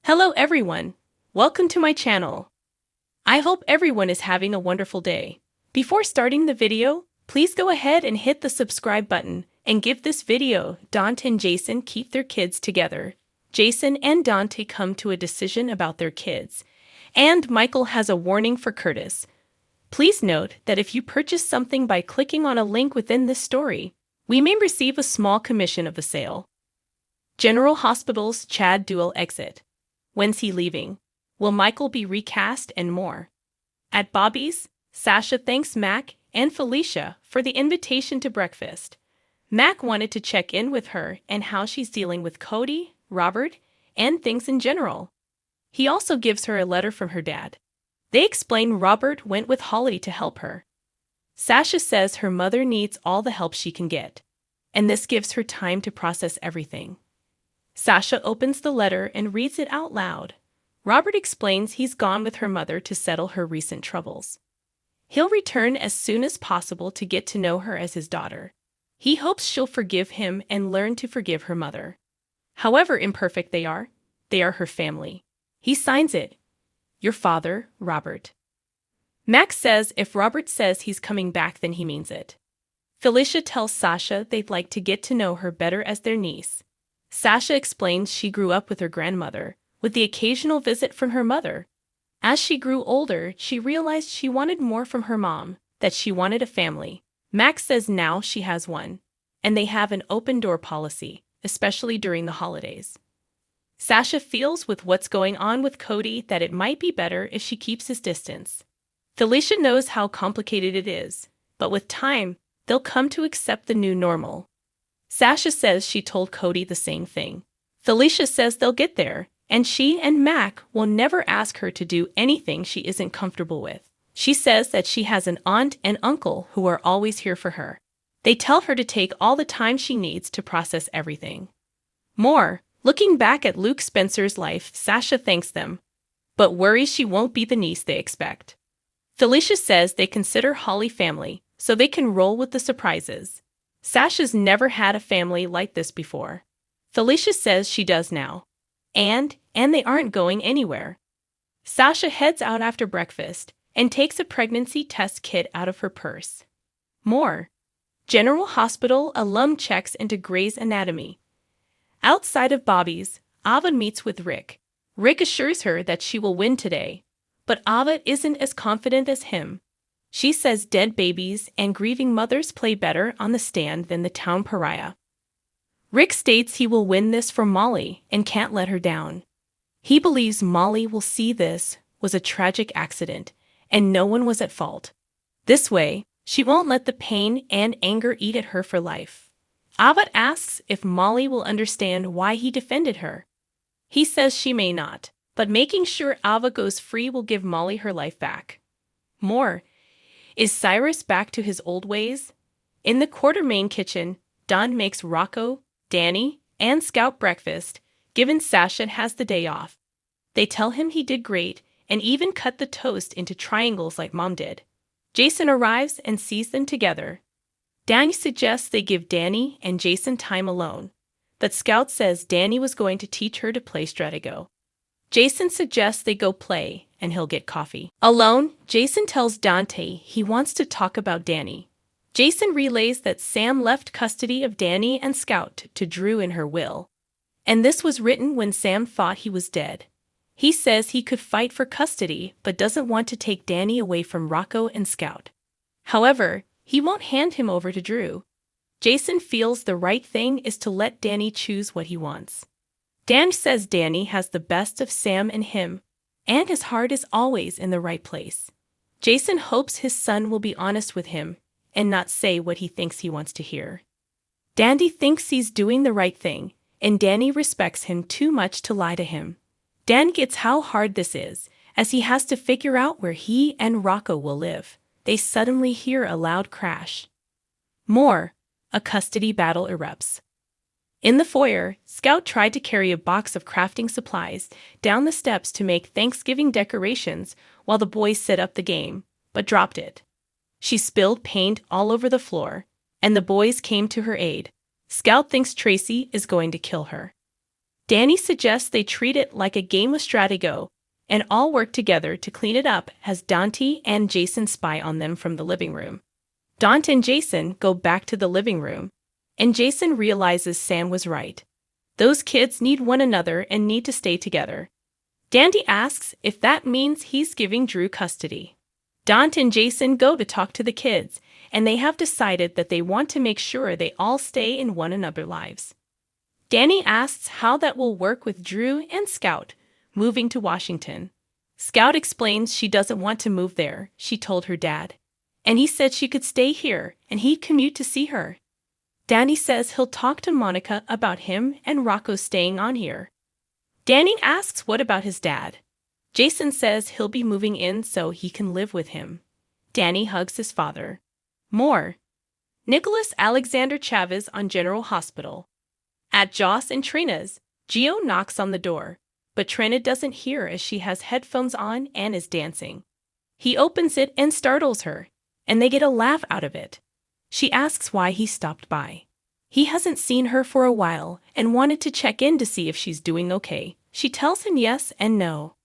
Hello everyone, welcome to my channel. I hope everyone is having a wonderful day. Before starting the video, please go ahead and hit the subscribe button and give this video. Dante and Jason keep their kids together. Jason and Dante come to a decision about their kids, and Michael has a warning for Curtis. Please note that if you purchase something by clicking on a link within this story, we may receive a small commission of the sale. General Hospital's Chad dual exit. When's he leaving? Will Michael be recast and more? At Bobby's, Sasha thanks Mac and Felicia for the invitation to breakfast. Mac wanted to check in with her and how she's dealing with Cody, Robert, and things in general. He also gives her a letter from her dad. They explain Robert went with Holly to help her. Sasha says her mother needs all the help she can get, and this gives her time to process everything. Sasha opens the letter and reads it out loud. Robert explains he's gone with her mother to settle her recent troubles. He'll return as soon as possible to get to know her as his daughter. He hopes she'll forgive him and learn to forgive her mother. However imperfect they are her family. He signs it. Your father, Robert. Max says if Robert says he's coming back, then he means it. Felicia tells Sasha they'd like to get to know her better as their niece. Sasha explains she grew up with her grandmother, with the occasional visit from her mother. As she grew older, she realized she wanted more from her mom, that she wanted a family. Max says now she has one, and they have an open-door policy, especially during the holidays. Sasha feels with what's going on with Cody that it might be better if she keeps his distance. Felicia knows how complicated it is, but with time, they'll come to accept the new normal. Sasha says she told Cody the same thing. Felicia says they'll get there, and she and Mac will never ask her to do anything she isn't comfortable with. She says that she has an aunt and uncle who are always here for her. They tell her to take all the time she needs to process everything. More, looking back at Luke Spencer's life, Sasha thanks them, but worries she won't be the niece they expect. Felicia says they consider Holly family, so they can roll with the surprises. Sasha's never had a family like this before. Felicia says she does now. And they aren't going anywhere. Sasha heads out after breakfast and takes a pregnancy test kit out of her purse. More. General Hospital alum checks into Grey's Anatomy. Outside of Bobby's, Ava meets with Rick. Rick assures her that she will win today, but Ava isn't as confident as him. She says dead babies and grieving mothers play better on the stand than the town pariah. Rick states he will win this for Molly and can't let her down. He believes Molly will see this was a tragic accident and no one was at fault. This way, she won't let the pain and anger eat at her for life. Ava asks if Molly will understand why he defended her. He says she may not, but making sure Ava goes free will give Molly her life back. More. Is Cyrus back to his old ways? In the Quartermain kitchen, Don makes Rocco, Danny, and Scout breakfast, given Sasha has the day off. They tell him he did great and even cut the toast into triangles like Mom did. Jason arrives and sees them together. Danny suggests they give Danny and Jason time alone, but Scout says Danny was going to teach her to play Stratego. Jason suggests they go play, and he'll get coffee. Alone, Jason tells Dante he wants to talk about Danny. Jason relays that Sam left custody of Danny and Scout to Drew in her will, and this was written when Sam thought he was dead. He says he could fight for custody, but doesn't want to take Danny away from Rocco and Scout. However, he won't hand him over to Drew. Jason feels the right thing is to let Danny choose what he wants. Dan says Danny has the best of Sam and him, and his heart is always in the right place. Jason hopes his son will be honest with him and not say what he thinks he wants to hear. Danny thinks he's doing the right thing, and Danny respects him too much to lie to him. Dan gets how hard this is, as he has to figure out where he and Rocco will live. They suddenly hear a loud crash. More. A custody battle erupts. In the foyer, Scout tried to carry a box of crafting supplies down the steps to make Thanksgiving decorations while the boys set up the game, but dropped it. She spilled paint all over the floor, and the boys came to her aid. Scout thinks Tracy is going to kill her. Danny suggests they treat it like a game of Stratigo and all work together to clean it up as Dante and Jason spy on them from the living room. Dante and Jason go back to the living room, and Jason realizes Sam was right. Those kids need one another and need to stay together. Dandy asks if that means he's giving Drew custody. Dante and Jason go to talk to the kids, and they have decided that they want to make sure they all stay in one another's lives. Danny asks how that will work with Drew and Scout moving to Washington. Scout explains she doesn't want to move there, she told her dad. And he said she could stay here and he'd commute to see her. Danny says he'll talk to Monica about him and Rocco staying on here. Danny asks what about his dad. Jason says he'll be moving in so he can live with him. Danny hugs his father. More. Nicholas Alexander Chavez on General Hospital. At Joss and Trina's, Gio knocks on the door, but Trina doesn't hear as she has headphones on and is dancing. He opens it and startles her, and they get a laugh out of it. She asks why he stopped by. He hasn't seen her for a while and wanted to check in to see if she's doing okay. She tells him yes and no.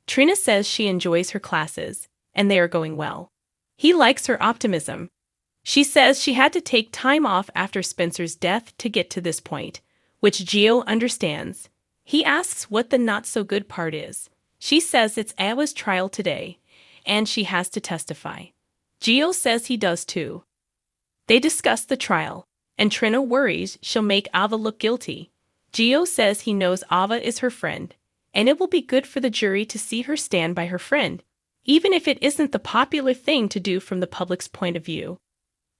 Trina says she enjoys her classes, and they are going well. He likes her optimism. She says she had to take time off after Spencer's death to get to this point, which Gio understands. He asks what the not-so-good part is. She says it's Ava's trial today, and she has to testify. Gio says he does too. They discuss the trial, and Trina worries she'll make Ava look guilty. Gio says he knows Ava is her friend, and it will be good for the jury to see her stand by her friend, even if it isn't the popular thing to do from the public's point of view.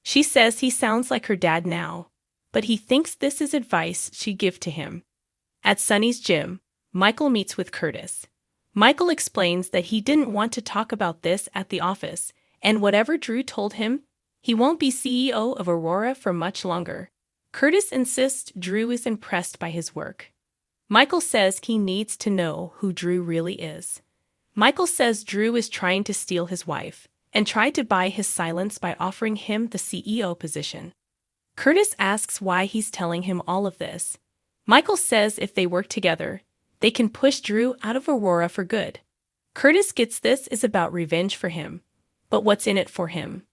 She says he sounds like her dad now, but he thinks this is advice she'd give to him. At Sunny's gym, Michael meets with Curtis. Michael explains that he didn't want to talk about this at the office, and whatever Drew told him, he won't be CEO of Aurora for much longer. Curtis insists Drew is impressed by his work. Michael says he needs to know who Drew really is. Michael says Drew is trying to steal his wife and tried to buy his silence by offering him the CEO position. Curtis asks why he's telling him all of this. Michael says if they work together, they can push Drew out of Aurora for good. Curtis gets this is about revenge for him, but what's in it for him?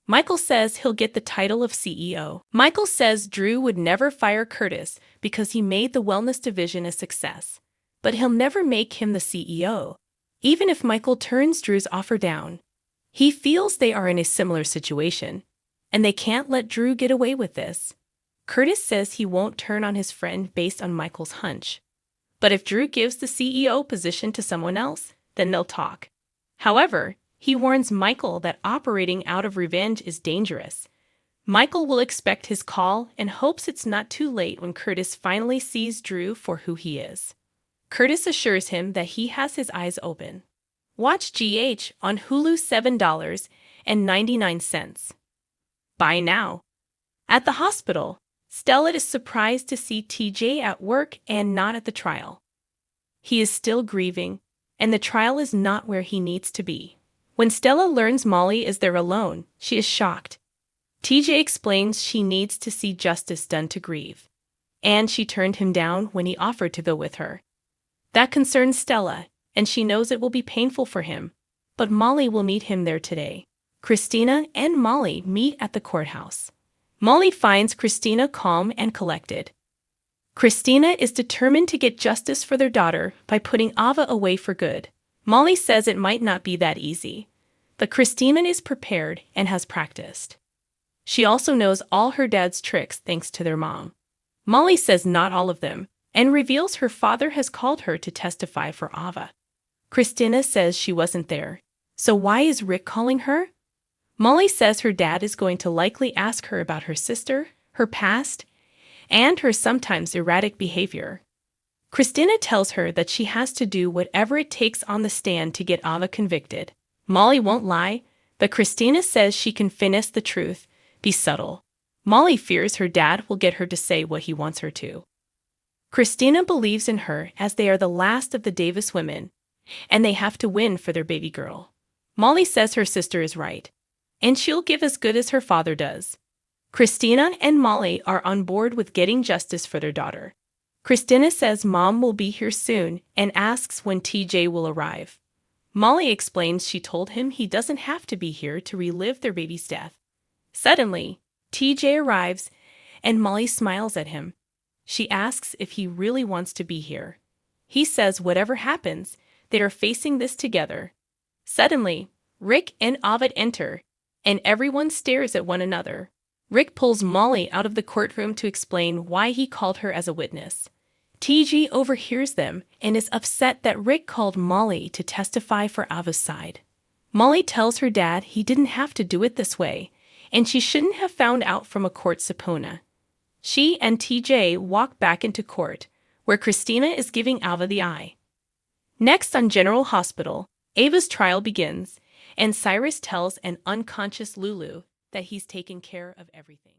Michael says he'll get the title of CEO. Michael says Drew would never fire Curtis because he made the wellness division a success, but he'll never make him the CEO, even if Michael turns Drew's offer down. He feels they are in a similar situation, and they can't let Drew get away with this. Curtis says he won't turn on his friend based on Michael's hunch. But if Drew gives the CEO position to someone else, then they'll talk. However, he warns Michael that operating out of revenge is dangerous. Michael will expect his call and hopes it's not too late when Curtis finally sees Drew for who he is. Curtis assures him that he has his eyes open. Watch GH on Hulu $7.99. Buy now. At the hospital, Stella is surprised to see TJ at work and not at the trial. He is still grieving, and the trial is not where he needs to be. When Stella learns Molly is there alone, she is shocked. TJ explains she needs to see justice done to grieve, and she turned him down when he offered to go with her. That concerns Stella, and she knows it will be painful for him, but Molly will meet him there today. Christina and Molly meet at the courthouse. Molly finds Christina calm and collected. Christina is determined to get justice for their daughter by putting Ava away for good. Molly says it might not be that easy, but Christina is prepared and has practiced. She also knows all her dad's tricks thanks to their mom. Molly says not all of them, and reveals her father has called her to testify for Ava. Christina says she wasn't there, so why is Rick calling her? Molly says her dad is going to likely ask her about her sister, her past, and her sometimes erratic behavior. Christina tells her that she has to do whatever it takes on the stand to get Ava convicted. Molly won't lie, but Christina says she can finesse the truth, be subtle. Molly fears her dad will get her to say what he wants her to. Christina believes in her as they are the last of the Davis women, and they have to win for their baby girl. Molly says her sister is right, and she'll give as good as her father does. Christina and Molly are on board with getting justice for their daughter. Christina says Mom will be here soon and asks when TJ will arrive. Molly explains she told him he doesn't have to be here to relive their baby's death. Suddenly, TJ arrives and Molly smiles at him. She asks if he really wants to be here. He says whatever happens, they are facing this together. Suddenly, Rick and Ovid enter, and everyone stares at one another. Rick pulls Molly out of the courtroom to explain why he called her as a witness. TJ overhears them and is upset that Rick called Molly to testify for Ava's side. Molly tells her dad he didn't have to do it this way, and she shouldn't have found out from a court subpoena. She and TJ walk back into court, where Christina is giving Ava the eye. Next on General Hospital, Ava's trial begins, and Cyrus tells an unconscious Lulu that he's taken care of everything.